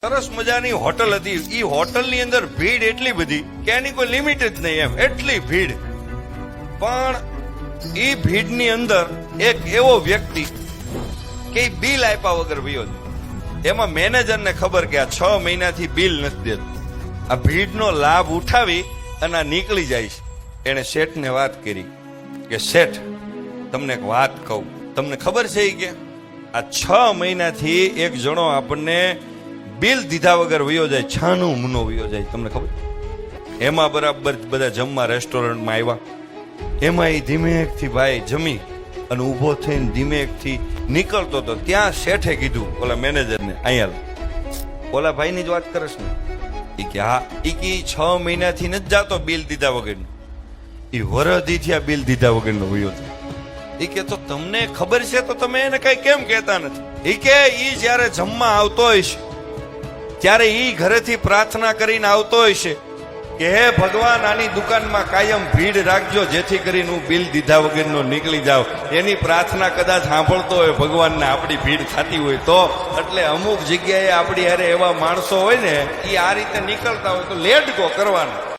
સરસ મજાની હોટલ હતી. ઈ હોટલની અંદર ભીડ એટલી બધી કે એની કોઈ લિમિટ જ નહીં, એમ એટલી ભીડ. પણ ઈ ભીડની અંદર એક એવો વ્યક્તિ કે બિલ આપ્યા વગર વયો છે. એમાં મેનેજરને ખબર કે આ 6 મહિનાથી બિલ નથી દેતું. આ ભીડનો લાભ ઉઠાવી અને આ નીકળી જાય છે. એને શેઠને વાત કરી કે શેઠ, તમને એક વાત કહું, તમને ખબર છે કે આ 6 મહિનાથી એક જણો આપણને બિલ દીધા વગર વયો જાય, છાનો મુનો વયો જાય, તમને ખબર? એમાં બરાબર બધા જમવા રેસ્ટોરન્ટમાં આવ્યા. એમાં એ ધીમેકથી ભાઈ જમી અને ઊભો થઈને ધીમેકથી નીકળતો હતો. ત્યાં શેઠે કીધું ઓલા મેનેજરને, અહીંયા ઓલા ભાઈની જ વાત કરશ ને? એ કે હા. એ કે 6 મહિનાથી નથી જાતો બિલ દીધા વગરનું, એ વરદી થયા બિલ દીધા વગરનો વયો છે. એ કે તો તમને ખબર છે તો તમે એને કઈ કેમ કહેતા નથી? એ કે ઈ જયારે જમવા આવતો હોય છે ત્યારે ઈ ઘરેથી પ્રાર્થના કરીને આવતો હોય છે કે હે ભગવાન, આની દુકાનમાં કાયમ ભીડ રાખજો જેથી કરીને હું બિલ દીધા વગરનો નીકળી જાઉં. એની પ્રાર્થના કદાચ સાંભળતો હોય ભગવાનને, આપણી ભીડ થતી હોય તો. એટલે અમુક જગ્યાએ આપણી હારે એવા માણસો હોય ને, એ આ રીતે નીકળતા હોય તો લેટ ગો કરવાનું.